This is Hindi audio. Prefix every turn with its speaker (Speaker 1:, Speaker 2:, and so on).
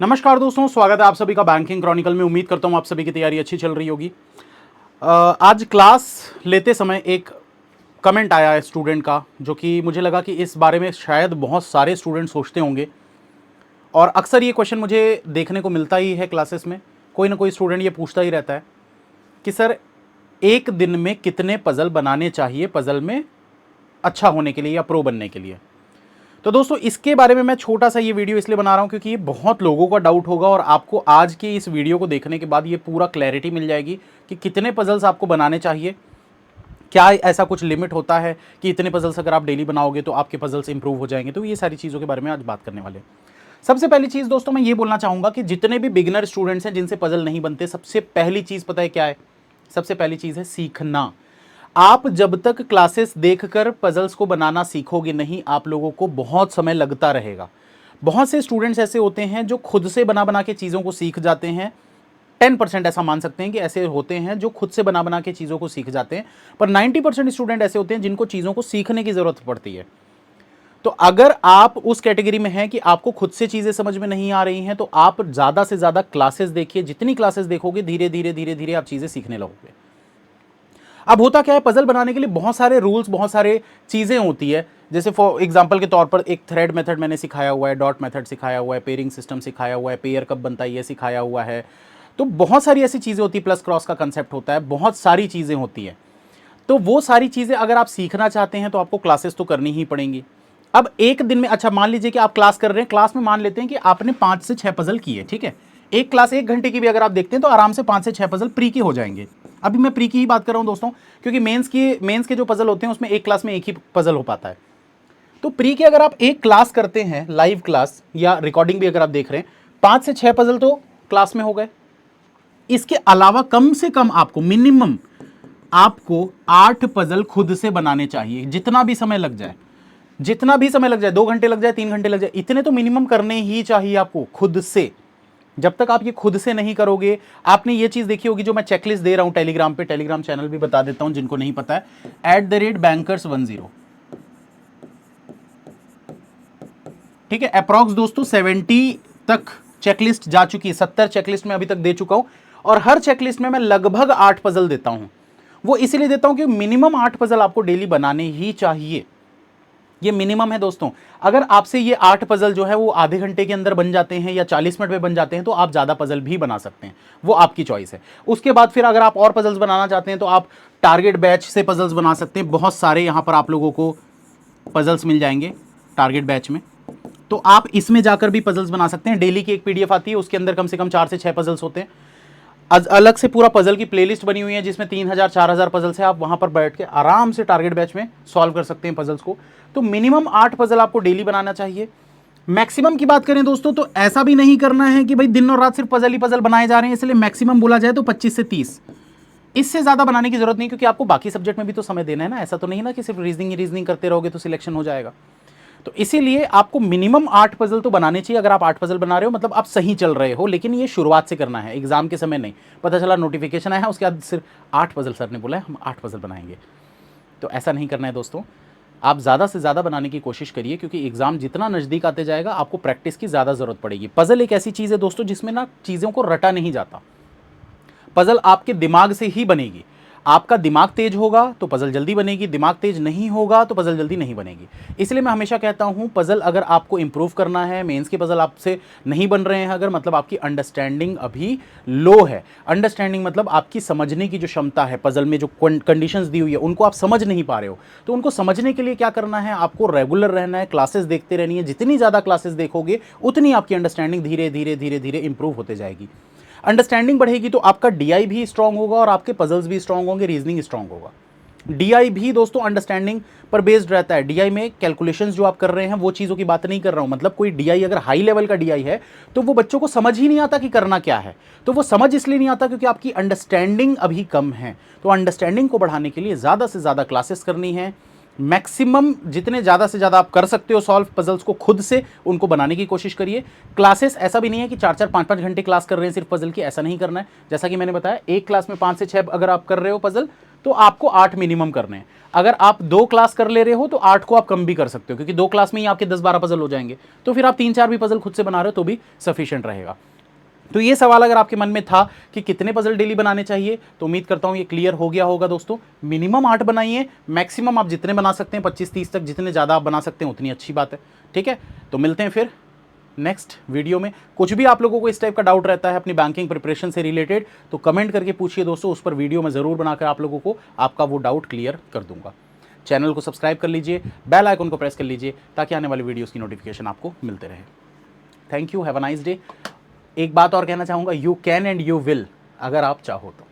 Speaker 1: नमस्कार दोस्तों, स्वागत है आप सभी का बैंकिंग क्रॉनिकल में। उम्मीद करता हूं आप सभी की तैयारी अच्छी चल रही होगी। आज क्लास लेते समय एक कमेंट आया है स्टूडेंट का, जो कि मुझे लगा कि इस बारे में शायद बहुत सारे स्टूडेंट सोचते होंगे। और अक्सर ये क्वेश्चन मुझे देखने को मिलता ही है क्लासेस में। कोई ना कोई स्टूडेंट ये पूछता ही रहता है कि सर, एक दिन में कितने पज़ल बनाने चाहिए पज़ल में अच्छा होने के लिए या प्रो बनने के लिए। तो दोस्तों, इसके बारे में मैं छोटा सा ये वीडियो इसलिए बना रहा हूँ क्योंकि ये बहुत लोगों का डाउट होगा और आपको आज के इस वीडियो को देखने के बाद ये पूरा क्लैरिटी मिल जाएगी कि कितने पजल्स आपको बनाने चाहिए। क्या ऐसा कुछ लिमिट होता है कि इतने पजल्स अगर आप डेली बनाओगे तो आपके पजल्स इंप्रूव हो जाएंगे। तो ये सारी चीज़ों के बारे में आज बात करने वाले हैं। सबसे पहली चीज़ दोस्तों, मैं ये बोलना चाहूँगा कि जितने भी बिगिनर स्टूडेंट्स हैं जिनसे पजल नहीं बनते, सबसे पहली चीज़ पता है क्या है? सबसे पहली चीज़ है सीखना। आप जब तक क्लासेस देखकर पजल्स को बनाना सीखोगे नहीं, आप लोगों को बहुत समय लगता रहेगा। बहुत से स्टूडेंट्स ऐसे होते हैं जो खुद से बना बना के चीज़ों को सीख जाते हैं। 10% ऐसा मान सकते हैं कि ऐसे होते हैं जो खुद से बना बना के चीज़ों को सीख जाते हैं, पर 90% स्टूडेंट ऐसे होते हैं जिनको चीज़ों को सीखने की ज़रूरत पड़ती है। तो अगर आप उस कैटेगरी में हैं कि आपको खुद से चीज़ें समझ में नहीं आ रही हैं, तो आप ज़्यादा से ज़्यादा क्लासेस देखिए। जितनी क्लासेस देखोगे, धीरे धीरे धीरे धीरे आप चीज़ें सीखने लगोगे। अब होता क्या है, पजल बनाने के लिए बहुत सारे रूल्स, बहुत सारे चीज़ें होती है। जैसे फॉर एग्जांपल के तौर पर एक थ्रेड मेथड मैंने सिखाया हुआ है, डॉट मेथड सिखाया हुआ है, पेयरिंग सिस्टम सिखाया हुआ है, पेयर कब बनता है ये सिखाया हुआ है। तो बहुत सारी ऐसी चीज़ें होती है, प्लस क्रॉस का कंसेप्ट होता है, बहुत सारी चीज़ें होती हैं। तो वो सारी चीज़ें अगर आप सीखना चाहते हैं तो आपको क्लासेस तो करनी ही पड़ेंगी। अब एक दिन में, अच्छा मान लीजिए कि आप क्लास कर रहे हैं, क्लास में मान लेते हैं कि आपने 5 से 6 पजल किए, ठीक है। एक क्लास 1 घंटे की भी अगर आप देखते हैं तो आराम से 5 से 6 पजल प्री के हो जाएंगे। अभी मैं प्री की ही बात कर रहा हूं दोस्तों, क्योंकि मेंस के जो पजल होते हैं उसमें एक क्लास में एक ही पजल हो पाता है। तो प्री के अगर आप एक क्लास करते हैं, लाइव क्लास या रिकॉर्डिंग भी अगर आप देख रहे हैं, 5 से 6 पजल तो क्लास में हो गए। इसके अलावा कम से कम आपको मिनिमम आपको 8 पजल खुद से बनाने चाहिए। जितना भी समय लग जाए, जितना भी समय लग जाए, 2 घंटे लग जाए, 3 घंटे लग जाए, इतने तो मिनिमम करने ही चाहिए आपको खुद से। जब तक आप ये खुद से नहीं करोगे, आपने ये चीज देखी होगी जो मैं चेकलिस्ट दे रहा हूं टेलीग्राम पे, टेलीग्राम चैनल भी बता देता हूं जिनको नहीं पता है, @bankers10। ठीक है, अप्रॉक्स दोस्तों 70 तक चेकलिस्ट जा चुकी है। 70 चेकलिस्ट में अभी तक दे चुका हूं और हर चेकलिस्ट में मैं लगभग 8 पजल देता हूं। वो इसीलिए देता हूं कि मिनिमम 8 पजल आपको डेली बनाने ही चाहिए। ये मिनिमम है दोस्तों। अगर आपसे ये 8 पजल जो है वो आधे घंटे के अंदर बन जाते हैं या 40 मिनट में बन जाते हैं तो आप ज़्यादा पजल भी बना सकते हैं, वो आपकी चॉइस है। उसके बाद फिर अगर आप और पजल्स बनाना चाहते हैं तो आप टारगेट बैच से पजल्स बना सकते हैं। बहुत सारे यहाँ पर आप लोगों को पजल्स मिल जाएंगे टारगेट बैच में, तो आप इसमें जाकर भी पजल्स बना सकते हैं। डेली की एक PDF आती है, उसके अंदर कम से कम 4 से 6 पजल्स होते हैं। अलग से पूरा पजल की प्लेलिस्ट बनी हुई है जिसमें 3000 4000 पजल से आप वहां पर बैठ के आराम से टारगेट बैच में सॉल्व कर सकते हैं पजल्स को। तो मिनिमम 8 पजल आपको डेली बनाना चाहिए। मैक्सिमम की बात करें दोस्तों, तो ऐसा भी नहीं करना है कि भाई दिन और रात सिर्फ पजल ही पजल बनाए जा रहे हैं, इसलिए मैक्सिमम बोला जाए तो 25 से 30। इससे ज्यादा बनाने की जरूरत नहीं, क्योंकि आपको बाकी सब्जेक्ट में भी तो समय देना है ना। ऐसा तो नहीं ना कि सिर्फ रीजनिंग करते रहोगे तो सिलेक्शन हो जाएगा। तो इसीलिए आपको मिनिमम 8 पजल तो बनाने चाहिए। अगर आप 8 पजल बना रहे हो मतलब आप सही चल रहे हो, लेकिन ये शुरुआत से करना है, एग्जाम के समय नहीं। पता चला नोटिफिकेशन आया उसके बाद सिर्फ 8 पजल सर ने बोला है हम 8 पजल बनाएंगे, तो ऐसा नहीं करना है दोस्तों। आप ज़्यादा से ज़्यादा बनाने की कोशिश करिए, क्योंकि एग्जाम जितना नज़दीक आते जाएगा आपको प्रैक्टिस की ज़्यादा ज़रूरत पड़ेगी। पजल एक ऐसी चीज़ है दोस्तों जिसमें ना चीज़ों को रटा नहीं जाता। पजल आपके दिमाग से ही बनेगी। आपका दिमाग तेज होगा तो पजल जल्दी बनेगी, दिमाग तेज नहीं होगा तो पजल जल्दी नहीं बनेगी। इसलिए मैं हमेशा कहता हूं, पजल अगर आपको इंप्रूव करना है, मेंस के पजल आपसे नहीं बन रहे हैं अगर, मतलब आपकी अंडरस्टैंडिंग अभी लो है। अंडरस्टैंडिंग मतलब आपकी समझने की जो क्षमता है, पजल में जो कंडीशंस दी हुई है उनको आप समझ नहीं पा रहे हो। तो उनको समझने के लिए क्या करना है, आपको रेगुलर रहना है, क्लासेस देखते रहनी है। जितनी ज़्यादा क्लासेस देखोगे उतनी आपकी अंडरस्टैंडिंग धीरे धीरे धीरे धीरे इंप्रूव होते जाएगी। अंडरस्टैंडिंग बढ़ेगी तो आपका DI भी स्ट्रांग होगा और आपके पजल्स भी स्ट्रांग होंगे, रीजनिंग स्ट्रांग होगा। DI भी दोस्तों अंडरस्टैंडिंग पर बेस्ड रहता है। DI में कैलकुलेशंस जो आप कर रहे हैं वो चीज़ों की बात नहीं कर रहा हूं। मतलब कोई DI अगर हाई लेवल का DI है तो वो बच्चों को समझ ही नहीं आता कि करना क्या है। तो वो समझ इसलिए नहीं आता क्योंकि आपकी अंडरस्टैंडिंग अभी कम है। तो अंडरस्टैंडिंग को बढ़ाने के लिए ज़्यादा से ज़्यादा क्लासेस करनी है। मैक्सिमम जितने ज़्यादा से ज़्यादा आप कर सकते हो सॉल्व पजल्स को खुद से, उनको बनाने की कोशिश करिए। क्लासेस ऐसा भी नहीं है कि 4-4 5-5 घंटे क्लास कर रहे हैं सिर्फ पजल की, ऐसा नहीं करना है। जैसा कि मैंने बताया, एक क्लास में 5 से 6 अगर आप कर रहे हो पजल तो आपको 8 मिनिमम करने हैं। अगर आप 2 क्लास कर ले रहे हो तो 8 को आप कम भी कर सकते हो, क्योंकि 2 क्लास में ही आपके 10-12 पजल हो जाएंगे। तो फिर आप 3-4 भी पजल खुद से बना रहे हो तो भी सफिशिएंट रहेगा। तो ये सवाल अगर आपके मन में था कि कितने पजल डेली बनाने चाहिए, तो उम्मीद करता हूं ये क्लियर हो गया होगा दोस्तों। मिनिमम 8 बनाइए, मैक्सिमम आप जितने बना सकते हैं 25-30 तक, जितने ज़्यादा आप बना सकते हैं उतनी अच्छी बात है। ठीक है, तो मिलते हैं फिर नेक्स्ट वीडियो में। कुछ भी आप लोगों को इस टाइप का डाउट रहता है अपनी बैंकिंग प्रिपरेशन से रिलेटेड, तो कमेंट करके पूछिए दोस्तों, उस पर वीडियो में ज़रूर बनाकर आप लोगों को आपका वो डाउट क्लियर कर दूंगा। चैनल को सब्सक्राइब कर लीजिए, बेल आइकन को प्रेस कर लीजिए, ताकि आने वाली वीडियोस की नोटिफिकेशन आपको मिलते रहे। Thank you, have a nice day. एक बात और कहना चाहूँगा, you can and you will, अगर आप चाहो तो।